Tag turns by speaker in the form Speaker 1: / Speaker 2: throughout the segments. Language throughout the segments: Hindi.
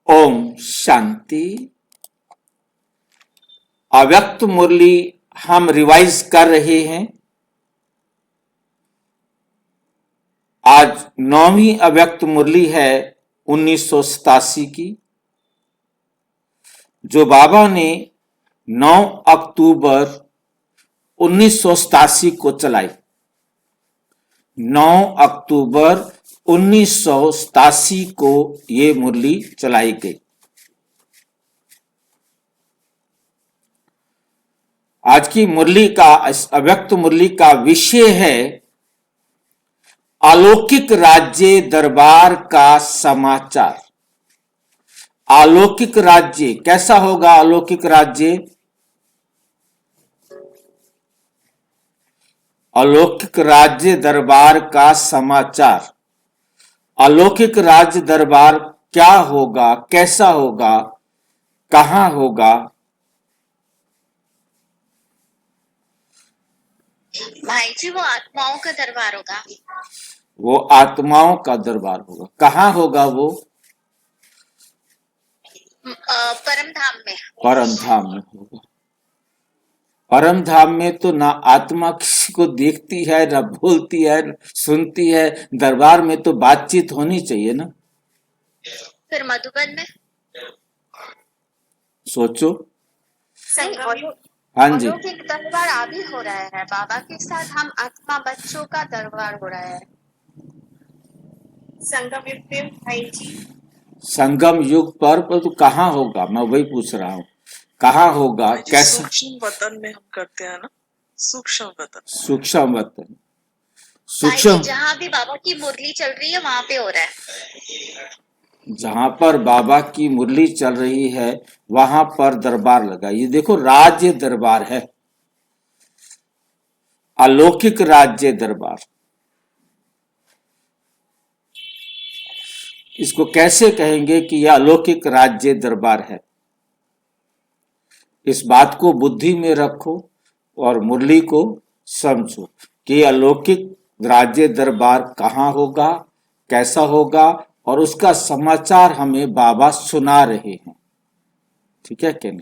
Speaker 1: ओम शांति। अव्यक्त मुरली हम रिवाइज कर रहे हैं। आज 9वीं अव्यक्त मुरली है 1987 की, जो बाबा ने 9 अक्टूबर 1987 को चलाई। 9 अक्टूबर 1987 को ये मुरली चलाई गई। आज की मुरली का, अव्यक्त मुरली का विषय है अलौकिक राज्य दरबार का समाचार। अलौकिक राज्य कैसा होगा? अलौकिक राज्य, अलौकिक राज्य दरबार का समाचार। अलौकिक राज्य दरबार क्या होगा, कैसा होगा, कहां होगा?
Speaker 2: भाई जी, वो आत्माओं का दरबार होगा।
Speaker 1: वो आत्माओं का दरबार होगा। कहां होगा वो?
Speaker 2: परम धाम में।
Speaker 1: परम धाम में होगा। परम धाम में तो ना आत्मा किसी को देखती है, ना बोलती है, सुनती है। दरबार में तो बातचीत होनी चाहिए ना।
Speaker 2: फिर मधुबन में
Speaker 1: सोचो। हाँ जी,
Speaker 2: अलौकिक दरबार अभी हो रहा है बाबा के साथ। हम आत्मा बच्चों का दरबार हो रहा है। संगम युग पे भाई जी,
Speaker 1: संगम युग पर तो कहाँ होगा? मैं वही पूछ रहा हूँ, कहाँ होगा, कैसा?
Speaker 3: सूक्ष्म वतन में हम करते हैं ना, सूक्ष्म वतन।
Speaker 1: सूक्ष्म वतन,
Speaker 2: भाई
Speaker 1: सूक्ष्म,
Speaker 2: जी जहाँ भी बाबा की मुरली चल रही है वहां पे हो रहा है।
Speaker 1: जहां पर बाबा की मुरली चल रही है वहां पर दरबार लगा। ये देखो, राज्य दरबार है, अलौकिक राज्य दरबार। इसको कैसे कहेंगे कि यह अलौकिक राज्य दरबार है? इस बात को बुद्धि में रखो और मुरली को समझो कि अलौकिक राज्य दरबार कहाँ होगा, कैसा होगा, और उसका समाचार हमें बाबा सुना रहे हैं। ठीक है कि नहीं?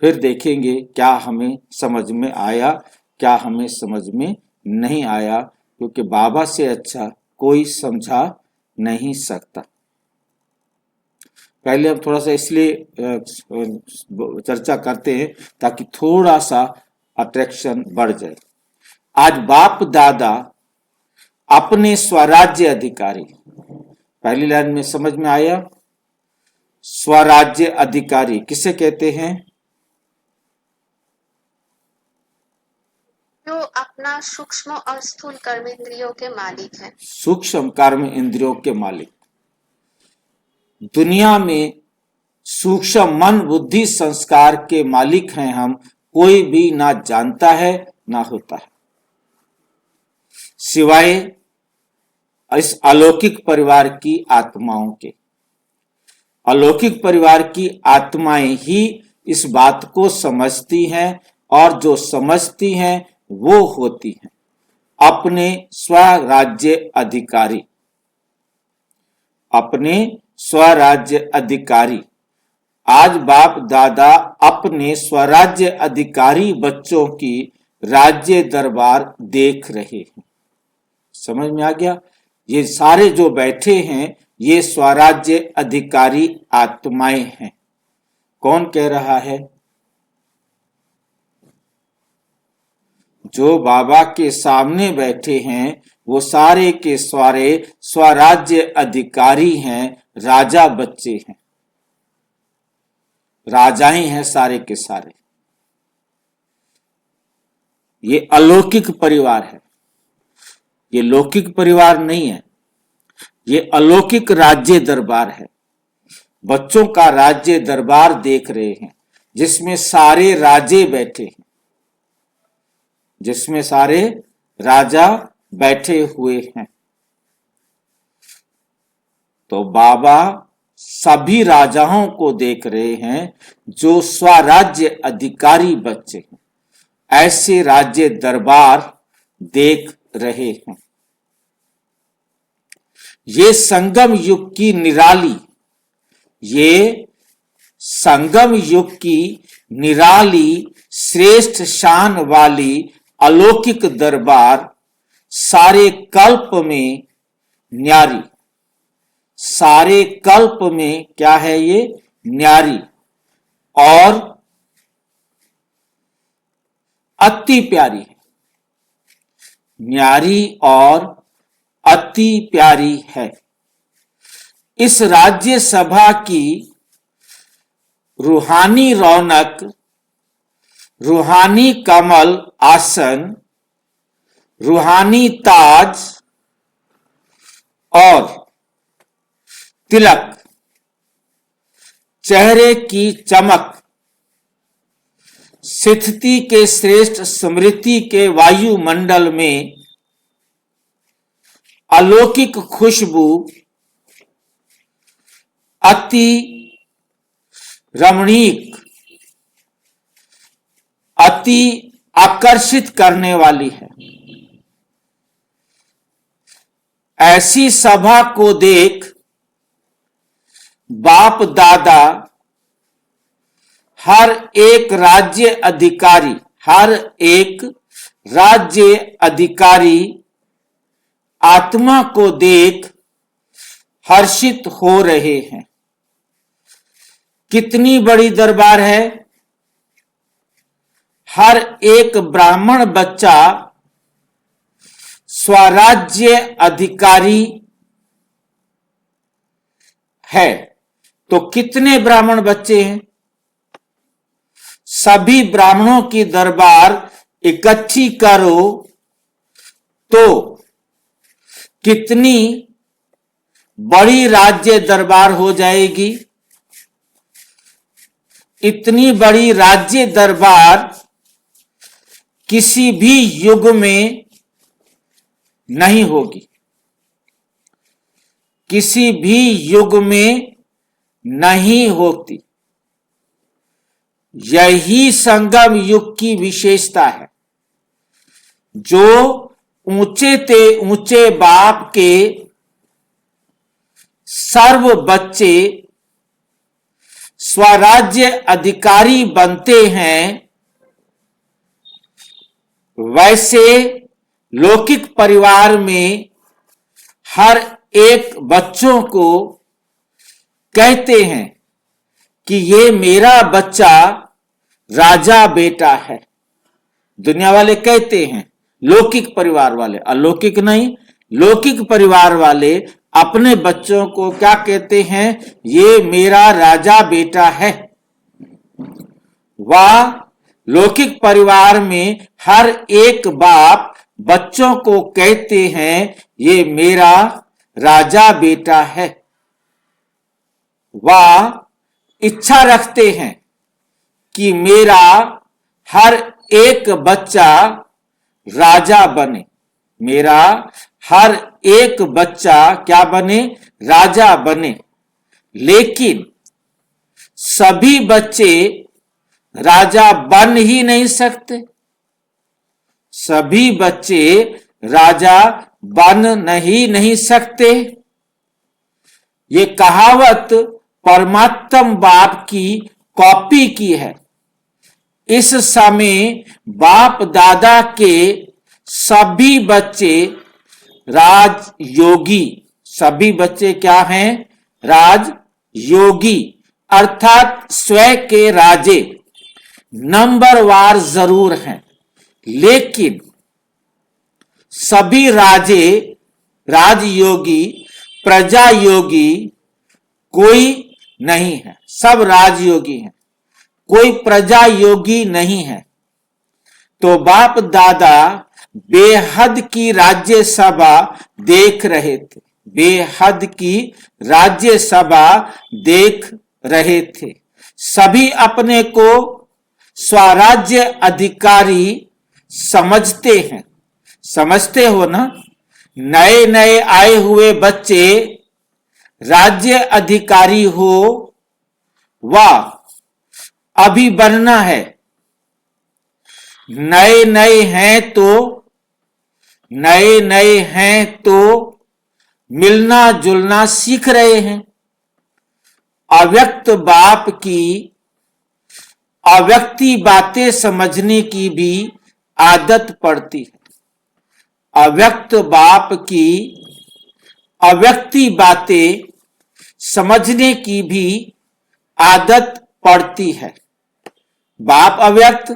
Speaker 1: फिर देखेंगे क्या हमें समझ में आया, क्या हमें समझ में नहीं आया, क्योंकि बाबा से अच्छा कोई समझा नहीं सकता। पहले हम थोड़ा सा इसलिए चर्चा करते हैं ताकि थोड़ा सा अट्रैक्शन बढ़ जाए। आज बाप दादा अपने स्वराज्य अधिकारी, पहली लाइन में समझ में आया? स्वराज्य अधिकारी किसे कहते हैं?
Speaker 2: जो अपना सूक्ष्म और स्थूल कर्म इंद्रियों के मालिक है।
Speaker 1: सूक्ष्म कर्म इंद्रियों के मालिक। दुनिया में सूक्ष्म मन बुद्धि संस्कार के मालिक हैं हम। कोई भी ना जानता है ना होता है, सिवाय इस अलौकिक परिवार की आत्माओं के। अलौकिक परिवार की आत्माएं ही इस बात को समझती हैं, और जो समझती हैं वो होती हैं अपने स्वराज्य अधिकारी। अपने स्वराज्य अधिकारी। आज बाप दादा अपने स्वराज्य अधिकारी बच्चों की राज्य दरबार देख रहे हैं। समझ में आ गया? ये सारे जो बैठे हैं ये स्वराज्य अधिकारी आत्माएं हैं। कौन कह रहा है? जो बाबा के सामने बैठे हैं वो सारे के सारे स्वराज्य अधिकारी हैं, राजा बच्चे हैं, राजाएं हैं सारे के सारे। ये अलौकिक परिवार है, ये लौकिक परिवार नहीं है। ये अलौकिक राज्य दरबार है। बच्चों का राज्य दरबार देख रहे हैं जिसमें सारे राजे बैठे हैं, जिसमें सारे राजा बैठे हुए हैं। तो बाबा सभी राजाओं को देख रहे हैं जो स्वराज्य अधिकारी बच्चे हैं। ऐसे राज्य दरबार देख रहे हैं। ये संगम युग की निराली ये संगम युग की निराली श्रेष्ठ शान वाली अलौकिक दरबार सारे कल्प में न्यारी, सारे कल्प में क्या है ये? न्यारी और अति प्यारी है, न्यारी और अति प्यारी है। इस राज्य सभा की रूहानी रौनक, रूहानी कमल आसन, रूहानी ताज और तिलक, चेहरे की चमक, स्थिति के श्रेष्ठ स्मृति के वायुमंडल में अलौकिक खुशबू अति रमणीक, अति आकर्षित करने वाली है। ऐसी सभा को देख बाप दादा हर एक राज्य अधिकारी, हर एक राज्य अधिकारी आत्मा को देख हर्षित हो रहे हैं। कितनी बड़ी दरबार है। हर एक ब्राह्मण बच्चा स्वराज्य अधिकारी है। तो कितने ब्राह्मण बच्चे हैं? सभी ब्राह्मणों की दरबार इकट्ठी करो तो कितनी बड़ी राज्य दरबार हो जाएगी। इतनी बड़ी राज्य दरबार किसी भी युग में नहीं होगी, किसी भी युग में नहीं होती। यही संगम युग की विशेषता है। जो ऊंचे ते ऊंचे बाप के सर्व बच्चे स्वराज्य अधिकारी बनते हैं, वैसे लौकिक परिवार में हर एक बच्चों को कहते हैं कि ये मेरा बच्चा राजा बेटा है। दुनिया वाले कहते हैं, लौकिक परिवार वाले, अलौकिक नहीं, लौकिक परिवार वाले अपने बच्चों को क्या कहते हैं? ये मेरा राजा बेटा है। वह लौकिक परिवार में हर एक बाप बच्चों को कहते हैं, ये मेरा राजा बेटा है। वह इच्छा रखते हैं कि मेरा हर एक बच्चा राजा बने, मेरा हर एक बच्चा क्या बने? राजा बने। लेकिन सभी बच्चे राजा बन ही नहीं सकते, सभी बच्चे राजा बन नहीं सकते। ये कहावत परमात्म बाप की कॉपी की है। इस समय बाप दादा के सभी बच्चे राजयोगी, सभी बच्चे क्या हैं? राजयोगी, अर्थात स्वयं के राजे नंबरवार जरूर हैं, लेकिन सभी राजे राजयोगी प्रजा योगी कोई नहीं है। सब राजयोगी हैं, कोई प्रजा योगी नहीं है। तो बाप दादा बेहद की राज्य सभा देख रहे थे, बेहद की राज्य सभा देख रहे थे। सभी अपने को स्वराज्य अधिकारी समझते हैं, समझते हो ना। नए नए आए हुए बच्चे राज्य अधिकारी हो, वाह अभी बनना है। नए नए हैं तो मिलना जुलना सीख रहे हैं। अव्यक्त बाप की अव्यक्ति बातें समझने की भी आदत पड़ती है। अव्यक्त बाप की अव्यक्ति बातें समझने की भी आदत पड़ती है। बाप अव्यक्त,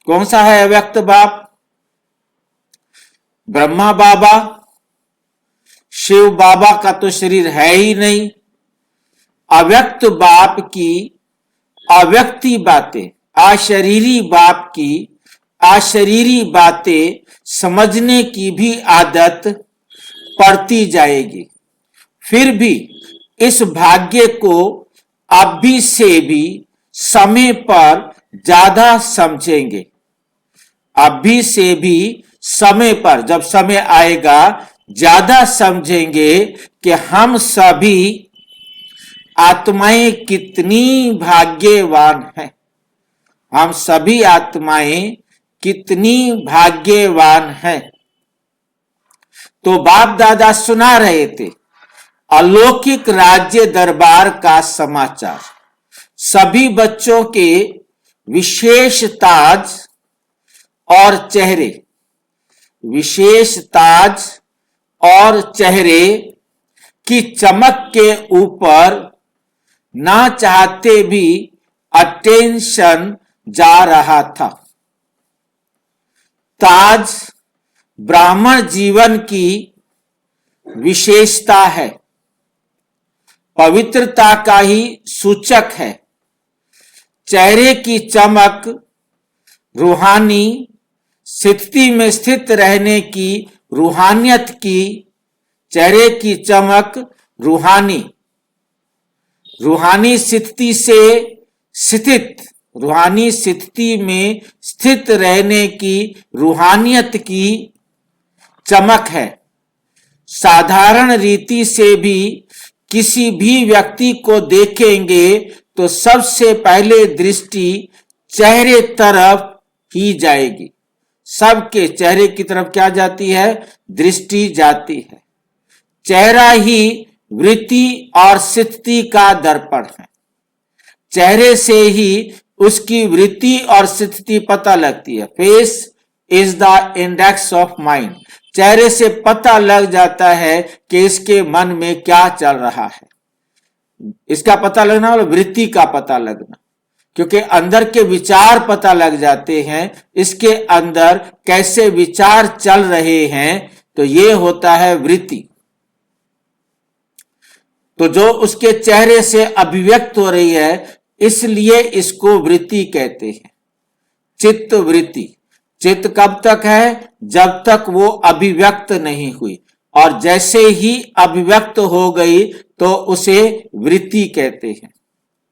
Speaker 1: कौन सा है अव्यक्त बाप? ब्रह्मा बाबा, शिव बाबा का तो शरीर है ही नहीं। अव्यक्त बाप की अव्यक्ति बातें, अशरीरी बाप की अशरीरी बातें समझने की भी आदत पड़ती जाएगी। फिर भी इस भाग्य को अभी से भी समय पर ज्यादा समझेंगे। अभी से भी समय पर, जब समय आएगा, ज्यादा समझेंगे कि हम सभी आत्माएं कितनी भाग्यवान हैं। हम सभी आत्माएं कितनी भाग्यवान हैं। तो बाप दादा सुना रहे थे अलौकिक राज्य दरबार का समाचार। सभी बच्चों के विशेष ताज और चेहरे, विशेष ताज और चेहरे की चमक के ऊपर ना चाहते भी अटेंशन जा रहा था। ताज ब्राह्मण जीवन की विशेषता है, पवित्रता का ही सूचक है। चेहरे की चमक रूहानी स्थिति में स्थित रहने की, रूहानियत की, चेहरे की चमक रूहानी स्थिति से स्थित, रूहानी स्थिति में स्थित रहने की, रूहानियत की चमक है। साधारण रीति से भी किसी भी व्यक्ति को देखेंगे तो सबसे पहले दृष्टि चेहरे तरफ ही जाएगी। सबके चेहरे की तरफ क्या जाती है? दृष्टि जाती है। चेहरा ही वृत्ति और स्थिति का दर्पण है। चेहरे से ही उसकी वृत्ति और स्थिति पता लगती है। Face is the index of mind. चेहरे से पता लग जाता है कि इसके मन में क्या चल रहा है। इसका पता लगना मतलब वृत्ति का पता लगना, क्योंकि अंदर के विचार पता लग जाते हैं। इसके अंदर कैसे विचार चल रहे हैं, तो ये होता है वृत्ति। तो जो उसके चेहरे से अभिव्यक्त हो रही है, इसलिए इसको वृत्ति कहते हैं। चित्त वृत्ति। चित्त कब तक है? जब तक वो अभिव्यक्त नहीं हुई, और जैसे ही अभिव्यक्त हो गई तो उसे वृत्ति कहते हैं।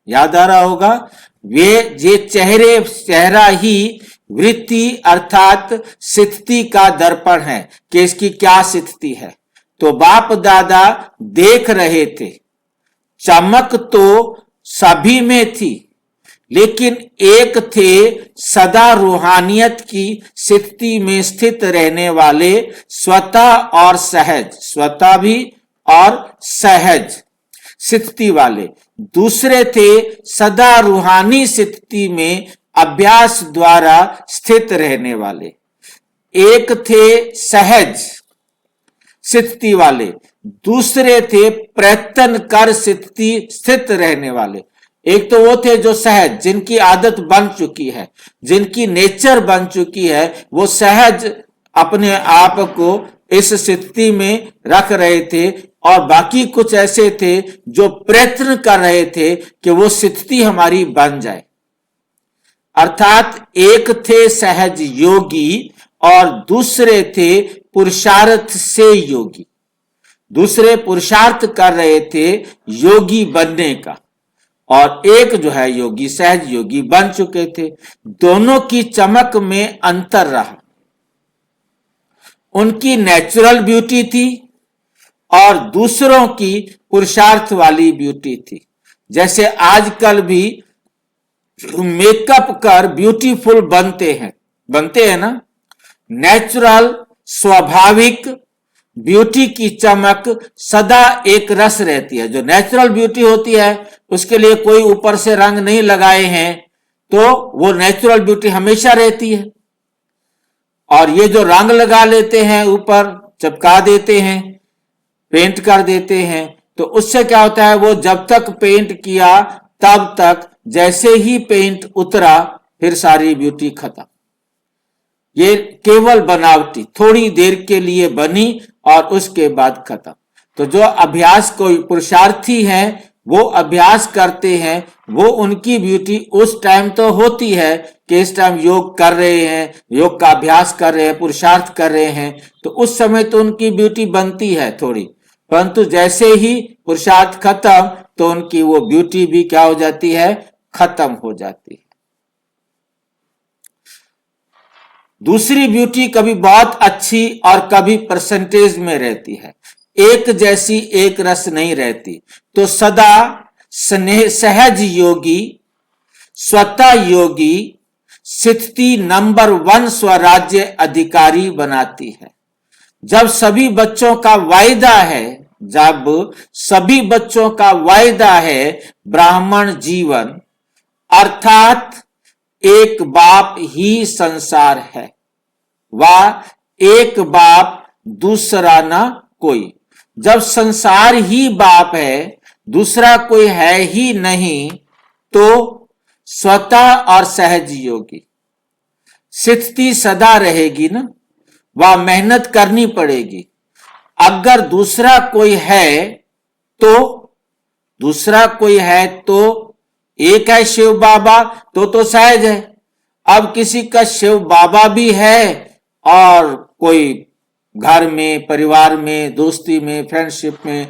Speaker 1: याद आ रहा होगा, ये चेहरा ही वृत्ति अर्थात स्थिति का दर्पण है कि इसकी क्या स्थिति है। तो बाप दादा देख रहे थे, चमक तो सभी में थी, लेकिन एक थे सदा रूहानियत की स्थिति में स्थित रहने वाले, स्वतः और सहज, स्वतः भी और सहज स्थिति वाले। दूसरे थे सदा रूहानी स्थिति में अभ्यास द्वारा स्थित रहने वाले। एक थे सहज स्थिति वाले, दूसरे थे प्रयत्न कर स्थित रहने वाले। एक तो वो थे जो सहज, जिनकी आदत बन चुकी है, जिनकी नेचर बन चुकी है, वो सहज अपने आप को इस स्थिति में रख रहे थे। और बाकी कुछ ऐसे थे जो प्रयत्न कर रहे थे कि वो स्थिति हमारी बन जाए। अर्थात एक थे सहज योगी और दूसरे थे पुरुषार्थ से योगी। दूसरे पुरुषार्थ कर रहे थे योगी बनने का, और एक जो है योगी, सहज योगी बन चुके थे। दोनों की चमक में अंतर रहा। उनकी नेचुरल ब्यूटी थी और दूसरों की पुरुषार्थ वाली ब्यूटी थी। जैसे आजकल भी मेकअप कर ब्यूटीफुल बनते हैं ना। नेचुरल, स्वाभाविक ब्यूटी की चमक सदा एक रस रहती है। जो नेचुरल ब्यूटी होती है उसके लिए कोई ऊपर से रंग नहीं लगाए हैं तो वो नेचुरल ब्यूटी हमेशा रहती है। और ये जो रंग लगा लेते हैं, ऊपर चिपका देते हैं, पेंट कर देते हैं, तो उससे क्या होता है, वो जब तक पेंट किया तब तक, जैसे ही पेंट उतरा फिर सारी ब्यूटी खत्म। ये केवल बनावटी थोड़ी देर के लिए बनी और उसके बाद खत्म। तो जो अभ्यास कोई पुरुषार्थी हैं वो अभ्यास करते हैं, वो उनकी ब्यूटी उस टाइम तो होती है कि इस टाइम योग कर रहे हैं, योग का अभ्यास कर रहे हैं, पुरुषार्थ कर रहे हैं, तो उस समय तो उनकी ब्यूटी बनती है थोड़ी, परंतु जैसे ही पुरुषार्थ खत्म तो उनकी वो ब्यूटी भी क्या हो जाती है, खत्म हो जाती है। दूसरी ब्यूटी कभी बहुत अच्छी और कभी परसेंटेज में रहती है, एक जैसी एक रस नहीं रहती। तो सदा स्नेह सहज योगी, स्वतः योगी स्थिति नंबर 1 स्वराज्य अधिकारी बनाती है। जब सभी बच्चों का वायदा है, जब सभी बच्चों का वायदा है ब्राह्मण जीवन, अर्थात एक बाप ही संसार है, वह एक बाप दूसरा ना कोई। जब संसार ही बाप है, दूसरा कोई है ही नहीं, तो स्वतः और सहज योगी स्थिति सदा रहेगी ना, वह मेहनत करनी पड़ेगी। अगर दूसरा कोई है तो, दूसरा कोई है तो एक है शिव बाबा तो सहज है। अब किसी का शिव बाबा भी है और कोई घर में, परिवार में, दोस्ती में, फ्रेंडशिप में,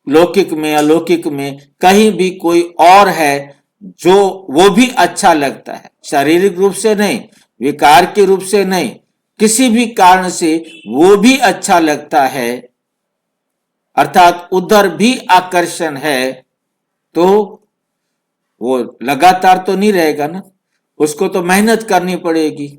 Speaker 1: लौकिक में, अलौकिक में, कहीं भी कोई और है जो वो भी अच्छा लगता है, शारीरिक रूप से नहीं, विकार के रूप से नहीं, किसी भी कारण से वो भी अच्छा लगता है, अर्थात उधर भी आकर्षण है, तो वो लगातार तो नहीं रहेगा ना, उसको तो मेहनत करनी पड़ेगी।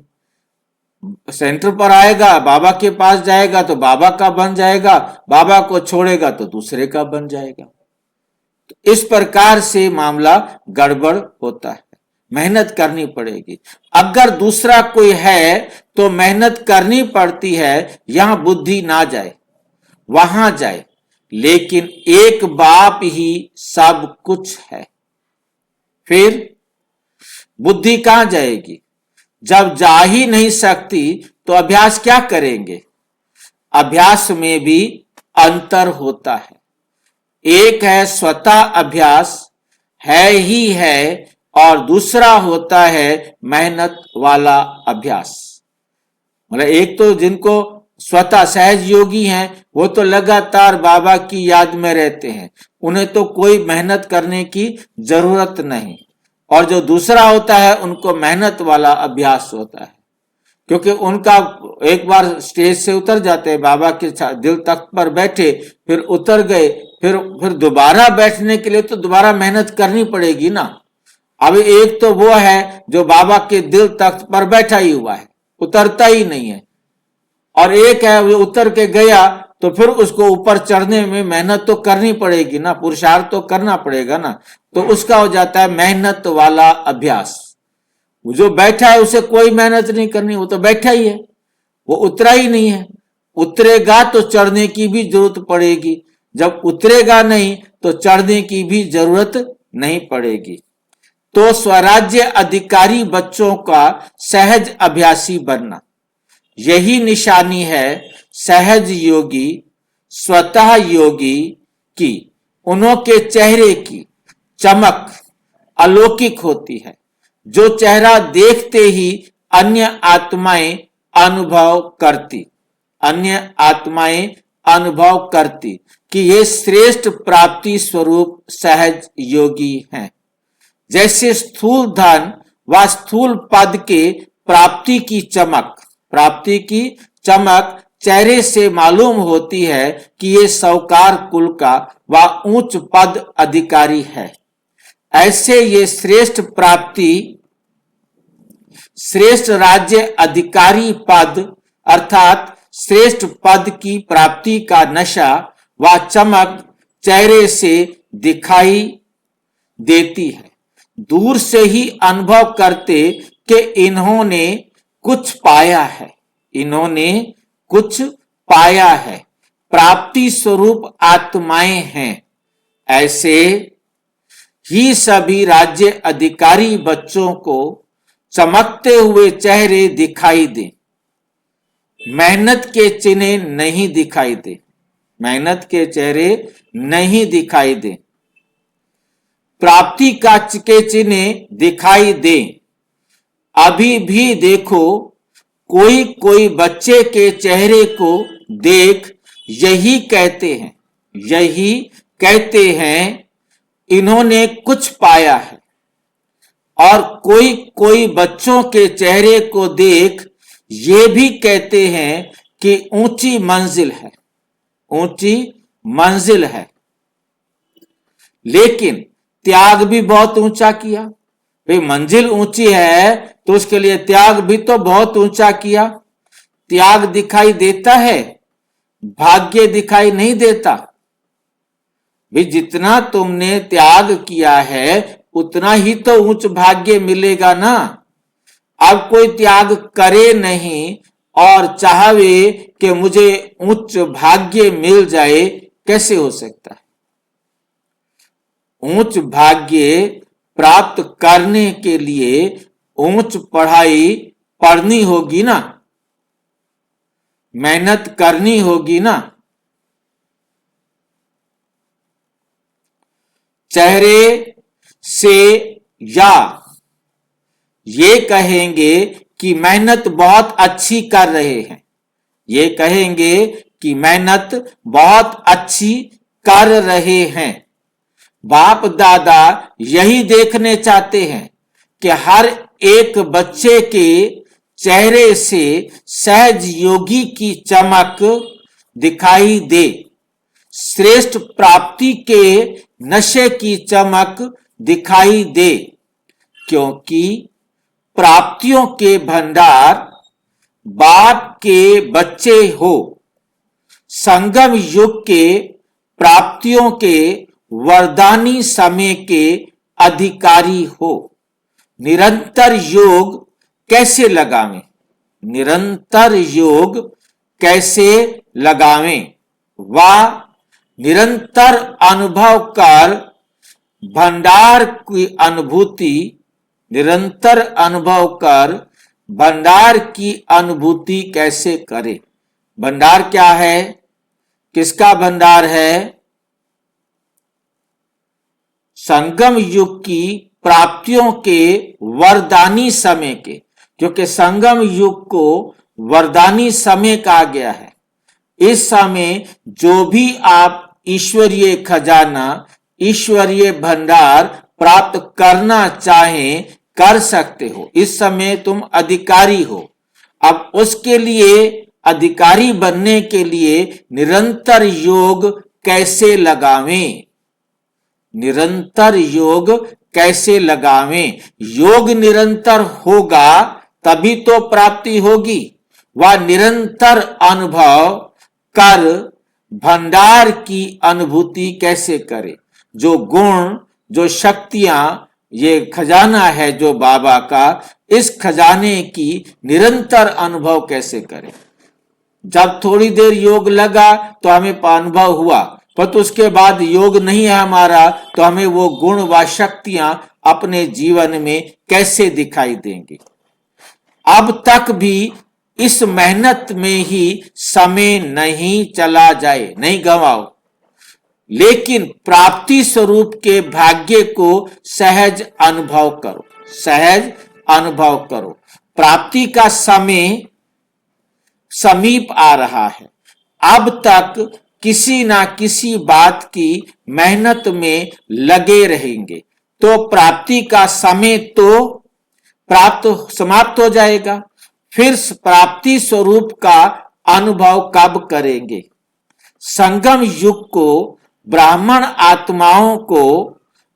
Speaker 1: सेंटर पर आएगा, बाबा के पास जाएगा तो बाबा का बन जाएगा, बाबा को छोड़ेगा तो दूसरे का बन जाएगा। तो इस प्रकार से मामला गड़बड़ होता है, मेहनत करनी पड़ेगी। अगर दूसरा कोई है तो मेहनत करनी पड़ती है, यहां बुद्धि ना जाए, वहां जाए, लेकिन एक बाप ही सब कुछ है। फिर बुद्धि कहां जाएगी? जब जा ही नहीं सकती तो अभ्यास क्या करेंगे? अभ्यास में भी अंतर होता है। एक है स्वतः अभ्यास है ही है, और दूसरा होता है मेहनत वाला अभ्यास। मतलब एक तो जिनको स्वतः सहज योगी हैं वो तो लगातार बाबा की याद में रहते हैं, उन्हें तो कोई मेहनत करने की जरूरत नहीं। और जो दूसरा होता है उनको मेहनत वाला अभ्यास होता है, क्योंकि उनका एक बार स्टेज से उतर जाते हैं, बाबा के दिल तख्त पर बैठे, फिर उतर गए, फिर दोबारा बैठने के लिए तो दोबारा मेहनत करनी पड़ेगी ना। अब एक तो वो है जो बाबा के दिल तख्त पर बैठा ही हुआ है, उतरता ही नहीं है, और एक है वो उतर के गया तो फिर उसको ऊपर चढ़ने में मेहनत तो करनी पड़ेगी ना, पुरुषार्थ तो करना पड़ेगा ना। तो उसका हो जाता है मेहनत वाला अभ्यास। जो बैठा है उसे कोई मेहनत नहीं करनी, वो तो बैठा ही है, वो उतरा ही नहीं है। उतरेगा तो चढ़ने की भी जरूरत पड़ेगी, जब उतरेगा नहीं तो चढ़ने की भी जरूरत नहीं पड़ेगी। तो स्वराज्य अधिकारी बच्चों का सहज अभ्यासी बनना, यही निशानी है सहज योगी, स्वतः योगी की। उन्हों के चेहरे की चमक अलौकिक होती है, जो चेहरा देखते ही अन्य आत्माएं अनुभव करती, अन्य आत्माएं अनुभव करती कि ये श्रेष्ठ प्राप्ति स्वरूप सहज योगी हैं। जैसे स्थूल धन व स्थूल पद के प्राप्ति की चमक, प्राप्ति की चमक चेहरे से मालूम होती है कि ये साहूकार कुल का व उच्च पद अधिकारी है, ऐसे ये श्रेष्ठ प्राप्ति, श्रेष्ठ राज्य अधिकारी पद अर्थात श्रेष्ठ पद की प्राप्ति का नशा व चमक चेहरे से दिखाई देती है। दूर से ही अनुभव करते कि इन्होंने कुछ पाया है, इन्होंने कुछ पाया है, प्राप्ति स्वरूप आत्माएं हैं। ऐसे ही सभी राज्य अधिकारी बच्चों को चमकते हुए चेहरे दिखाई दे, मेहनत के चिन्ह नहीं दिखाई दे, मेहनत के चेहरे नहीं दिखाई दे, प्राप्ति का के चिन्ह दिखाई दे। अभी भी देखो, कोई कोई बच्चे के चेहरे को देख यही कहते हैं इन्होंने कुछ पाया है, और कोई कोई बच्चों के चेहरे को देख ये भी कहते हैं कि ऊंची मंजिल है, ऊंची मंजिल है। लेकिन त्याग भी बहुत ऊंचा किया। भाई मंजिल ऊंची है तो उसके लिए त्याग भी तो बहुत ऊंचा किया। त्याग दिखाई देता है, भाग्य दिखाई नहीं देता। भी जितना तुमने त्याग किया है उतना ही तो उच्च भाग्य मिलेगा ना। अब कोई त्याग करे नहीं और चाहे कि मुझे उच्च भाग्य मिल जाए, कैसे हो सकता है? उच्च भाग्य प्राप्त करने के लिए उच्च पढ़ाई पढ़नी होगी ना, मेहनत करनी होगी ना। चेहरे से या ये कहेंगे कि मेहनत बहुत अच्छी कर रहे हैं, ये कहेंगे कि मेहनत बहुत अच्छी कर रहे हैं। बाप दादा यही देखने चाहते हैं कि हर एक बच्चे के चेहरे से सहज योगी की चमक दिखाई दे, श्रेष्ठ प्राप्ति के नशे की चमक दिखाई दे, क्योंकि प्राप्तियों के भंडार बाप के बच्चे हो, संगम युग के प्राप्तियों के वरदानी समय के अधिकारी हो। निरंतर योग कैसे लगावें, निरंतर योग कैसे लगावें? वह निरंतर अनुभव कर भंडार की अनुभूति, निरंतर अनुभव कर भंडार की अनुभूति कैसे करे? भंडार क्या है? किसका भंडार है? संगम युग की प्राप्तियों के वरदानी समय के, क्योंकि संगम युग को वरदानी समय कहा गया है। इस समय जो भी आप ईश्वरीय खजाना, ईश्वरीय भंडार प्राप्त करना चाहें कर सकते हो। इस समय तुम अधिकारी हो। अब उसके लिए, अधिकारी बनने के लिए निरंतर योग कैसे लगावें? निरंतर योग कैसे लगावें? योग निरंतर होगा तभी तो प्राप्ति होगी। वह निरंतर अनुभव कर भंडार की अनुभूति कैसे करे? जो गुण, जो शक्तियां, ये खजाना है जो बाबा का, इस खजाने की निरंतर अनुभव कैसे करें? जब थोड़ी देर योग लगा तो हमें अनुभव हुआ, पर तो उसके बाद योग नहीं है हमारा, तो हमें वो गुण व शक्तियां अपने जीवन में कैसे दिखाई देंगी? अब तक भी इस मेहनत में ही समय नहीं चला जाए, नहीं गंवाओ, लेकिन प्राप्ति स्वरूप के भाग्य को सहज अनुभव करो, सहज अनुभव करो। प्राप्ति का समय समीप आ रहा है। अब तक किसी ना किसी बात की मेहनत में लगे रहेंगे तो प्राप्ति का समय तो प्राप्त समाप्त हो जाएगा। फिर प्राप्ति स्वरूप का अनुभव कब करेंगे? संगम युग को ब्राह्मण आत्माओं को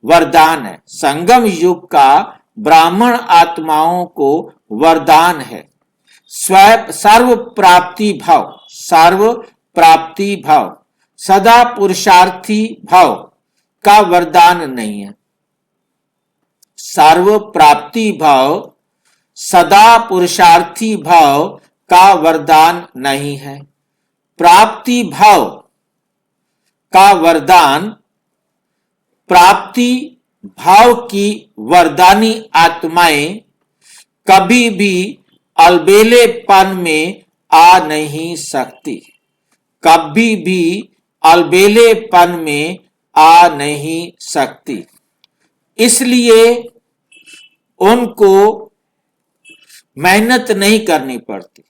Speaker 1: वरदान है। संगम युग का ब्राह्मण आत्माओं को वरदान है। सर्व प्राप्ति भाव, सर्व प्राप्ति भाव सदा पुरुषार्थी भाव का वरदान नहीं है। सर्व प्राप्ति भाव सदा पुरुषार्थी भाव का वरदान नहीं है। प्राप्ति भाव का वरदान प्राप्ति भाव की वरदानी आत्माएं कभी भी अलबेलेपन में आ नहीं सकती, कभी भी अलबेलेपन में आ नहीं सकती। इसलिए उनको मेहनत नहीं करनी पड़ती।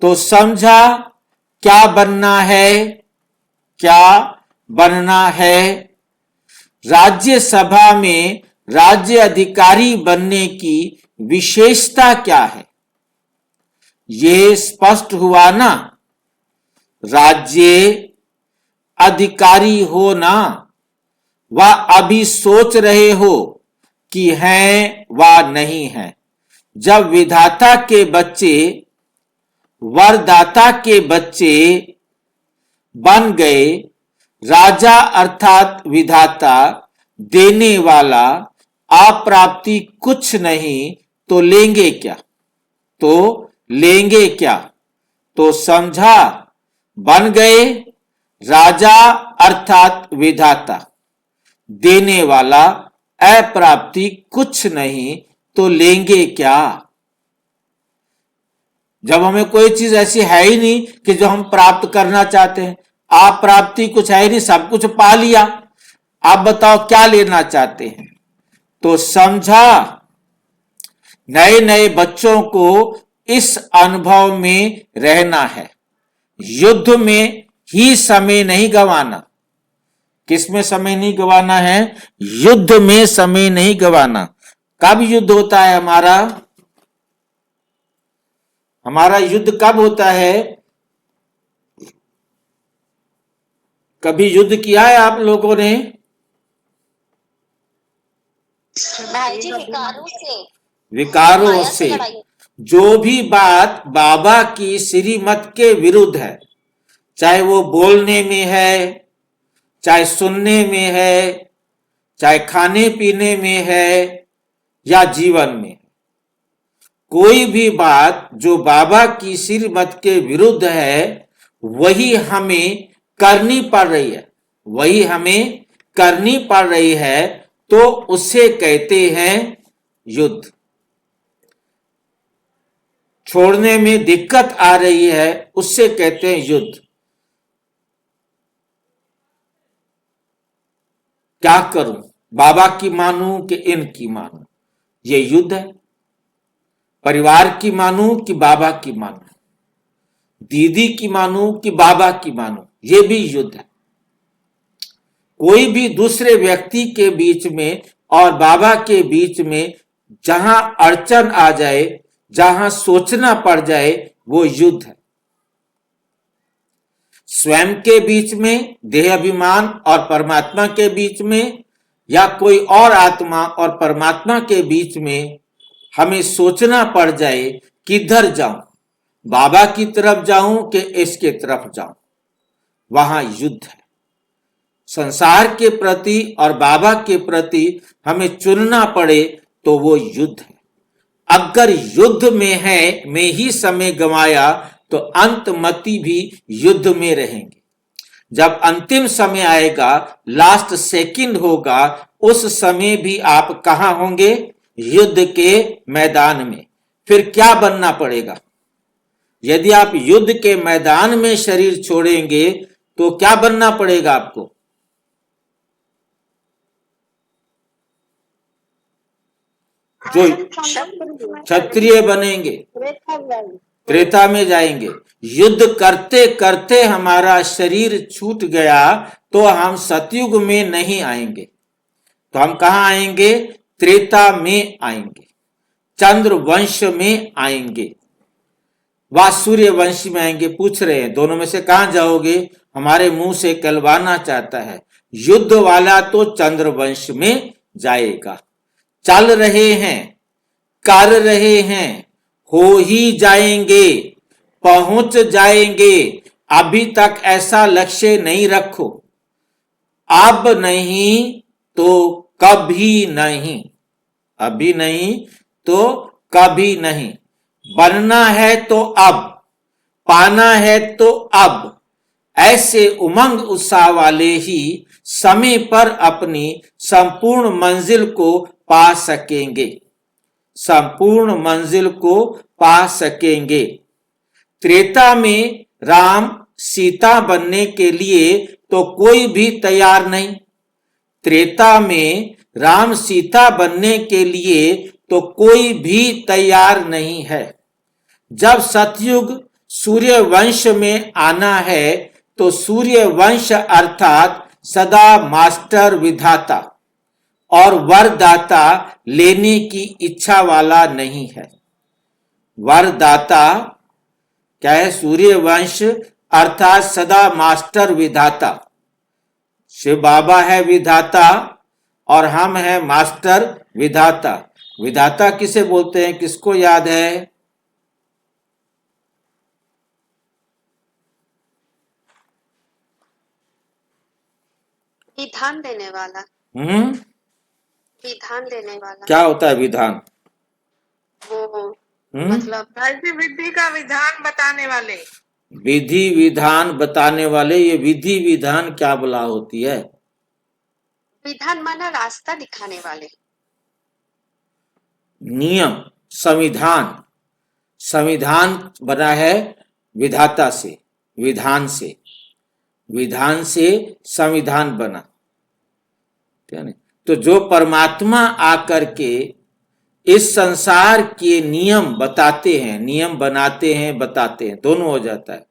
Speaker 1: तो समझा क्या बनना है, क्या बनना है। राज्यसभा में राज्य अधिकारी बनने की विशेषता क्या है, ये स्पष्ट हुआ ना। राज्य अधिकारी हो ना, वह अभी सोच रहे हो कि हैं व नहीं हैं। जब विधाता के बच्चे वरदाता के बच्चे बन गए, राजा अर्थात विधाता देने वाला, अप्राप्ति कुछ नहीं तो लेंगे क्या, तो लेंगे क्या। तो समझा, बन गए राजा अर्थात विधाता देने वाला, अप्राप्ति कुछ नहीं तो लेंगे क्या। जब हमें कोई चीज ऐसी है ही नहीं कि जो हम प्राप्त करना चाहते हैं, आप प्राप्ति कुछ है ही नहीं, सब कुछ पा लिया, आप बताओ क्या लेना चाहते हैं। तो समझा, नए नए बच्चों को इस अनुभव में रहना है। युद्ध में ही समय नहीं गंवाना। किसमें समय नहीं गंवाना है? युद्ध में समय नहीं गंवाना। कब युद्ध होता है हमारा? हमारा युद्ध कब होता है? कभी युद्ध किया है आप लोगों ने?
Speaker 2: भाई जी विकारों से,
Speaker 1: विकारों
Speaker 2: माया
Speaker 1: से।
Speaker 2: लड़ाई।
Speaker 1: जो भी बात बाबा की श्रीमत के विरुद्ध है, चाहे वो बोलने में है, चाहे सुनने में है, चाहे खाने पीने में है या जीवन में, कोई भी बात जो बाबा की श्रीमत के विरुद्ध है, वही हमें करनी पड़ रही है, वही हमें करनी पड़ रही है। तो उसे कहते हैं युद्ध। छोड़ने में दिक्कत आ रही है, उससे कहते हैं युद्ध। क्या करूं, बाबा की मानूं कि इनकी मानूं, ये युद्ध है। परिवार की मानूं कि बाबा की मानूं, दीदी की मानूं कि बाबा की मानूं, ये भी युद्ध है। कोई भी दूसरे व्यक्ति के बीच में और बाबा के बीच में जहां अड़चन आ जाए, जहां सोचना पड़ जाए, वो युद्ध है। स्वयं के बीच में, देह अभिमान और परमात्मा के बीच में, या कोई और आत्मा और परमात्मा के बीच में हमें सोचना पड़ जाए किधर जाऊं, बाबा की तरफ जाऊं कि इसके तरफ जाऊं, वहां युद्ध है। संसार के प्रति और बाबा के प्रति हमें चुनना पड़े तो वो युद्ध है। अगर युद्ध में ही समय गंवाया तो अंतमति भी युद्ध में रहेंगे। जब अंतिम समय आएगा, लास्ट सेकंड होगा, उस समय भी आप कहां होंगे? युद्ध के मैदान में। फिर क्या बनना पड़ेगा? यदि आप युद्ध के मैदान में शरीर छोड़ेंगे तो क्या बनना पड़ेगा आपको? जो क्षत्रिय बनेंगे, त्रेता में जाएंगे। युद्ध करते करते हमारा शरीर छूट गया तो हम सतयुग में नहीं आएंगे, तो हम कहां आएंगे? त्रेता में आएंगे, चंद्र वंश में आएंगे, व सूर्य वंश में आएंगे। पूछ रहे हैं दोनों में से कहां जाओगे? हमारे मुंह से कहलवाना चाहता है युद्ध वाला तो चंद्र वंश में जाएगा। चल रहे हैं, कर रहे हैं, हो ही जाएंगे, पहुंच जाएंगे। अभी तक ऐसा लक्ष्य नहीं रखो। अब नहीं तो कभी नहीं, अभी नहीं तो कभी नहीं। बनना है तो अब, पाना है तो अब। ऐसे उमंग उत्साह वाले ही समय पर अपनी संपूर्ण मंजिल को पा सकेंगे, संपूर्ण मंजिल को पा सकेंगे। त्रेता में राम सीता बनने के लिए तो कोई भी तैयार नहीं। त्रेता में राम सीता बनने के लिए तो कोई भी तैयार नहीं है। जब सतयुग सूर्य वंश में आना है तो सूर्य वंश अर्थात सदा मास्टर विधाता और वरदाता लेने की इच्छा वाला नहीं है। वरदाता क्या है? सूर्य वंश अर्थात सदा मास्टर विधाता। शिव बाबा है विधाता और हम हैं मास्टर विधाता। विधाता किसे बोलते हैं? किसको याद है?
Speaker 2: विधान देने वाला,
Speaker 1: हम्म,
Speaker 2: विधान देने वाला।
Speaker 1: क्या होता है विधान?
Speaker 2: वो
Speaker 3: मतलब भाई जी विधि का विधान बताने वाले।
Speaker 1: विधि विधान बताने वाले। ये विधि विधान क्या बला होती है?
Speaker 2: विधान माना रास्ता दिखाने वाले।
Speaker 1: नियम, संविधान। संविधान बना है विधाता से, विधान से, विधान से संविधान बना। तो जो परमात्मा आकर के इस संसार के नियम बताते हैं, नियम बनाते हैं, बताते हैं, दोनों हो जाता है।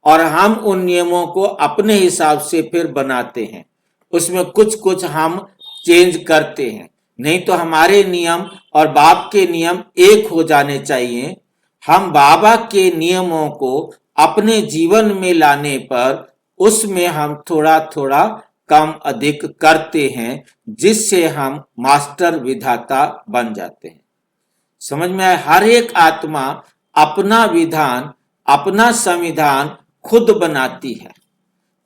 Speaker 1: और हम उन नियमों को अपने हिसाब से फिर बनाते हैं, उसमें कुछ कुछ हम चेंज करते हैं। नहीं तो हमारे नियम और बाप के नियम एक हो जाने चाहिए। हम बाबा के नियमों को अपने जीवन में लाने पर उसमें हम थोड़ा थोड़ा कम अधिक करते हैं, जिससे हम मास्टर विधाता बन जाते हैं। समझ में आया? हर एक आत्मा अपना विधान, अपना संविधान खुद बनाती है,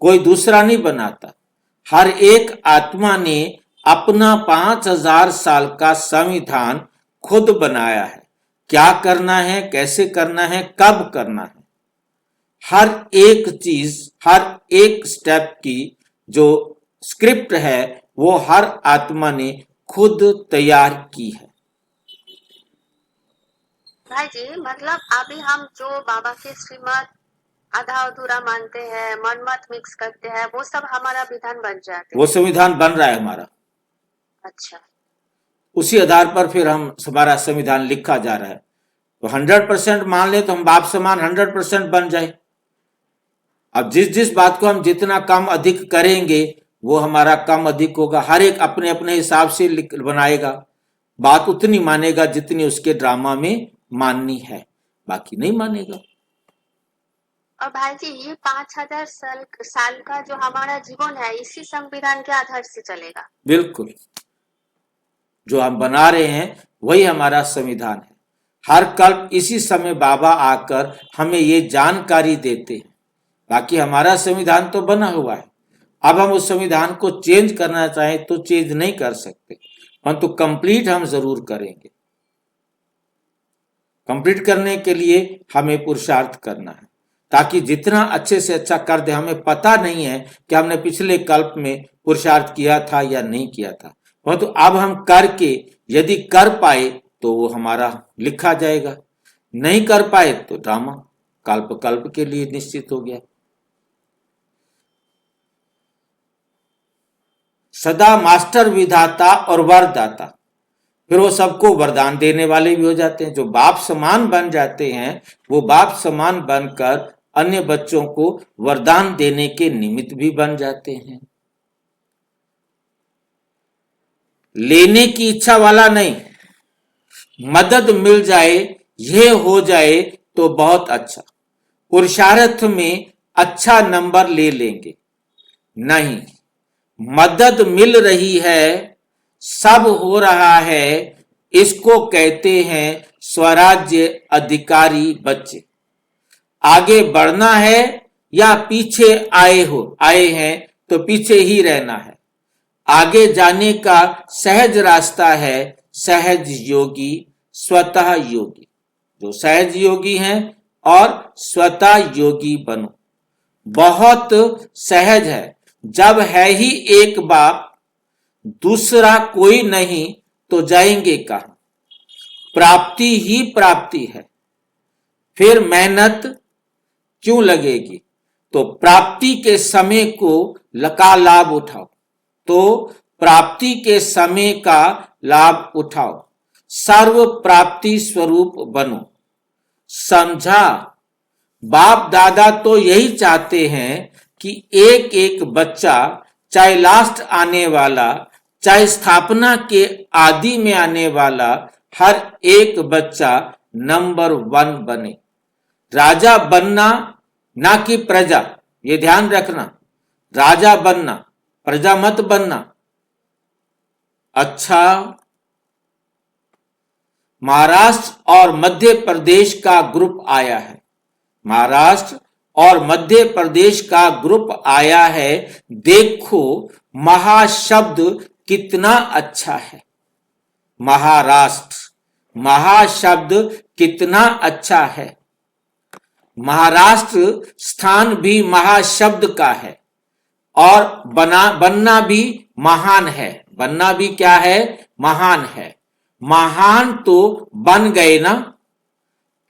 Speaker 1: कोई दूसरा नहीं बनाता। हर एक आत्मा ने अपना 5000 साल का संविधान खुद बनाया है। क्या करना है, कैसे करना है, कब करना है, हर एक चीज, हर एक स्टेप की जो स्क्रिप्ट है वो हर आत्मा ने खुद तैयार की है।
Speaker 2: भाई जी मतलब अभी हम जो बाबा के श्रीमत आधा अधूरा मानते हैं, मनमत मिक्स करते हैं, वो सब हमारा विधान बन जाते
Speaker 1: वो संविधान बन रहा है हमारा।
Speaker 2: अच्छा,
Speaker 1: उसी आधार पर फिर हम हमारा संविधान लिखा जा रहा है। तो 100% मान ले तो हम बाप समान 100% बन जाए। अब जिस जिस बात को हम जितना कम अधिक करेंगे वो हमारा कम अधिक होगा। हर एक अपने अपने हिसाब से बनाएगा, बात उतनी मानेगा जितनी उसके ड्रामा में माननी है, बाकी नहीं मानेगा।
Speaker 2: और भाई जी ये 5000 साल का जो हमारा जीवन है इसी संविधान के आधार से चलेगा।
Speaker 1: बिल्कुल, जो हम बना रहे हैं वही हमारा संविधान है। हर कल्प इसी समय बाबा आकर हमें ये जानकारी देते हैं। बाकी हमारा संविधान तो बना हुआ है। अब हम उस संविधान को चेंज करना चाहें तो चेंज नहीं कर सकते, परंतु कंप्लीट हम जरूर करेंगे। कंप्लीट करने के लिए हमें पुरुषार्थ करना है, ताकि जितना अच्छे से अच्छा कर दे। हमें पता नहीं है कि हमने पिछले कल्प में पुरुषार्थ किया था या नहीं किया था, परंतु अब हम करके यदि कर पाए तो वो हमारा लिखा जाएगा, नहीं कर पाए तो ड्रामा कल्प कल्प के लिए निश्चित हो गया। सदा मास्टर विधाता और वरदाता, फिर वो सबको वरदान देने वाले भी हो जाते हैं। जो बाप समान बन जाते हैं वो बाप समान बनकर अन्य बच्चों को वरदान देने के निमित्त भी बन जाते हैं। लेने की इच्छा वाला नहीं, मदद मिल जाए, यह हो जाए तो बहुत अच्छा। पुरुषार्थ में अच्छा नंबर ले लेंगे, नहीं, मदद मिल रही है, सब हो रहा है, इसको कहते हैं स्वराज्य अधिकारी बच्चे। आगे बढ़ना है या पीछे आए हैं तो पीछे ही रहना है। आगे जाने का सहज रास्ता है सहज योगी, स्वतः योगी। जो सहज योगी हैं और स्वतः योगी बनो। बहुत सहज है। जब है ही एक बाप, दूसरा कोई नहीं तो जाएंगे कहां? प्राप्ति ही प्राप्ति है, फिर मेहनत क्यों लगेगी? तो प्राप्ति के समय को का लाभ उठाओ। तो प्राप्ति के समय का लाभ उठाओ। सर्व प्राप्ति स्वरूप बनो। समझा? बाप दादा तो यही चाहते हैं कि एक एक बच्चा, चाहे लास्ट आने वाला, चाहे स्थापना के आदि में आने वाला, हर एक बच्चा नंबर 1 बने। राजा बनना ना कि प्रजा, ये ध्यान रखना। राजा बनना, प्रजा मत बनना। अच्छा, महाराष्ट्र और मध्य प्रदेश का ग्रुप आया है। महाराष्ट्र और मध्य प्रदेश का ग्रुप आया है। देखो महाशब्द कितना अच्छा है। महाराष्ट्र, महाशब्द कितना अच्छा है। महाराष्ट्र स्थान भी महाशब्द का है और बनना भी महान है। बनना भी क्या है? महान है। महान तो बन गए ना,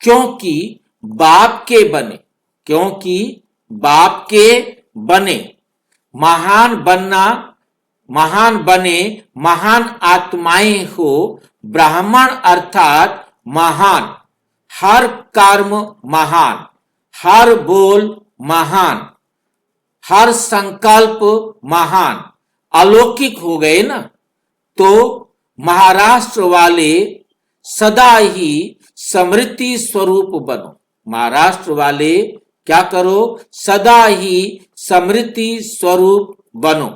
Speaker 1: क्योंकि बाप के बने, क्योंकि बाप के बने। महान बनना, महान बने, महान आत्माएं हो। ब्राह्मण अर्थात महान, हर कर्म महान, हर बोल महान, हर संकल्प महान, अलौकिक हो गए ना। तो महाराष्ट्र वाले सदा ही समृद्धि स्वरूप बनो। महाराष्ट्र वाले क्या करो? सदा ही समृद्धि स्वरूप बनो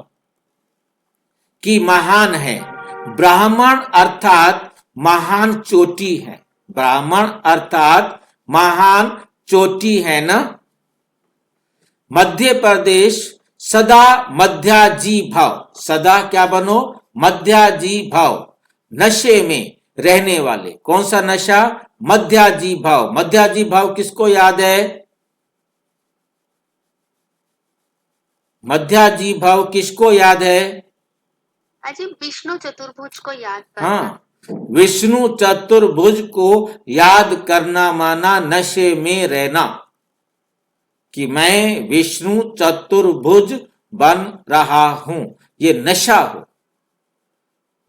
Speaker 1: कि महान है। ब्राह्मण अर्थात महान चोटी है। ब्राह्मण अर्थात महान चोटी है ना। मध्य प्रदेश सदा मध्याजी भाव, सदा क्या बनो? मध्याजी भाव, नशे में रहने वाले। कौन सा नशा? मध्याजी भाव। मध्याजी भाव किसको याद है? मध्याजी भाव किसको याद है?
Speaker 2: अजी विष्णु चतुर्भुज को याद करना।
Speaker 1: हाँ, विष्णु चतुर्भुज को याद करना माना नशे में रहना, कि मैं विष्णु चतुर्भुज बन रहा हूं, ये नशा हो।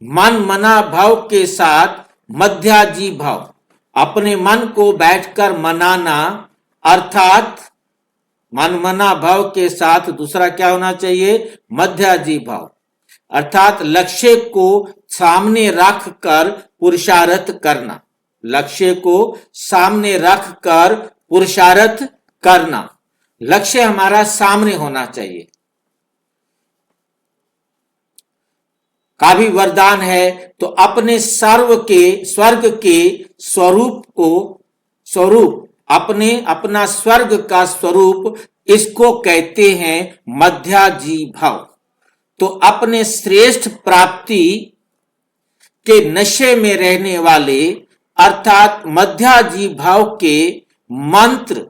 Speaker 1: मन मना भाव के साथ मध्याजी भाव, अपने मन को बैठकर मनाना, अर्थात मन मना भाव के साथ दूसरा क्या होना चाहिए? मध्याजी भाव, अर्थात लक्ष्य को सामने रख कर पुरुषार्थ करना। लक्ष्य को सामने रख कर पुरुषार्थ करना। लक्ष्य हमारा सामने होना चाहिए। का भी वरदान है तो अपने स्वर्ग के स्वरूप अपना स्वर्ग का स्वरूप, इसको कहते हैं मध्याजी भाव। तो अपने श्रेष्ठ प्राप्ति के नशे में रहने वाले, अर्थात मध्याजी भाव के मंत्र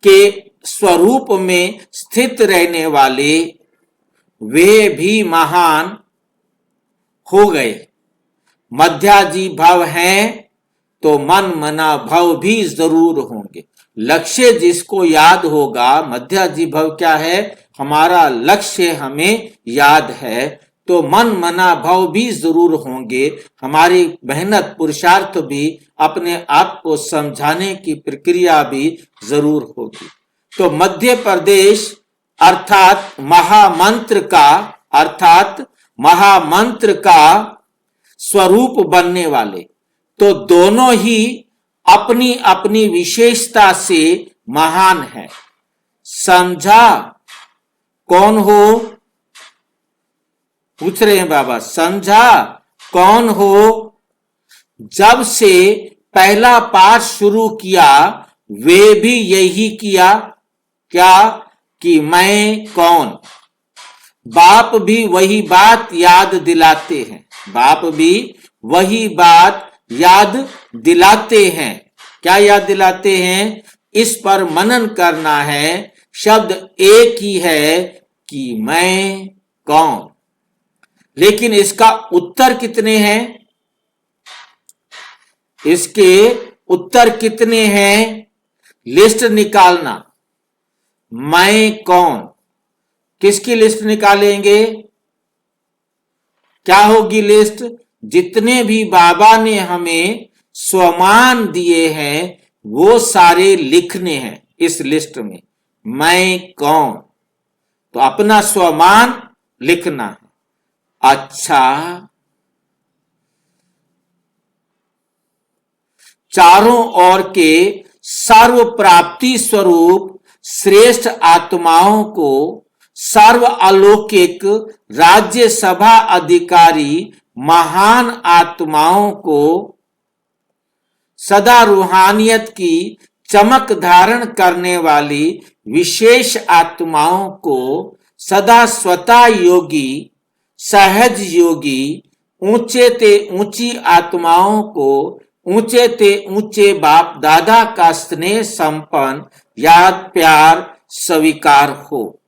Speaker 1: के स्वरूप में स्थित रहने वाले, वे भी महान हो गए। मध्याजी भाव हैं तो मन मना भाव भी जरूर होंगे। लक्ष्य जिसको याद होगा, मध्याजी भाव क्या है? हमारा लक्ष्य हमें याद है तो मन मना भाव भी जरूर होंगे। हमारी मेहनत पुरुषार्थ भी, अपने आप को समझाने की प्रक्रिया भी जरूर होगी। तो मध्य प्रदेश अर्थात महामंत्र का स्वरूप बनने वाले, तो दोनों ही अपनी अपनी विशेषता से महान है। समझा? कौन हो? पूछ रहे हैं बाबा। समझा कौन हो? जब से पहला पाठ शुरू किया वे भी यही किया, क्या कि मैं कौन। बाप भी वही बात याद दिलाते हैं, बाप भी वही बात याद दिलाते हैं। क्या याद दिलाते हैं? इस पर मनन करना है। शब्द एक ही है कि मैं कौन, लेकिन इसका उत्तर कितने हैं? इसके उत्तर कितने हैं? लिस्ट निकालना। मैं कौन, किसकी लिस्ट निकालेंगे? क्या होगी लिस्ट? जितने भी बाबा ने हमें स्वमान दिए हैं वो सारे लिखने हैं इस लिस्ट में। मैं कौन, तो अपना स्वमान लिखना है। अच्छा, चारों ओर के सर्व प्राप्ति स्वरूप श्रेष्ठ आत्माओं को, सर्व अलौकिक राज्यसभा अधिकारी महान आत्माओं को, सदा रूहानियत की चमक धारण करने वाली विशेष आत्माओं को, सदा स्वतः योगी, सहज योगी, ऊंचे ते ऊंची आत्माओं को, ऊंचे ते ऊंचे बाप दादा का स्नेह संपन्न याद प्यार स्वीकार हो।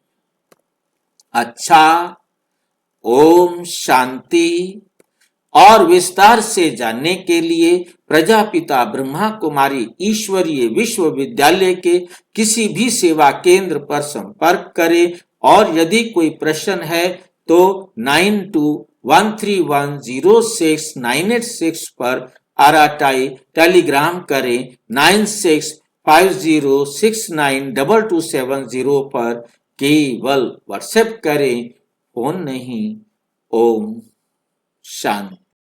Speaker 1: अच्छा, ओम शांति। और विस्तार से जानने के लिए प्रजापिता ब्रह्मा कुमारी ईश्वरीय विश्वविद्यालय के किसी भी सेवा केंद्र पर संपर्क करें, और यदि कोई प्रश्न है तो 9213106986 पर आरटीआई टेलीग्राम करें, 9650692270 पर केवल व्हाट्सएप करें, फोन नहीं। ओम शांति।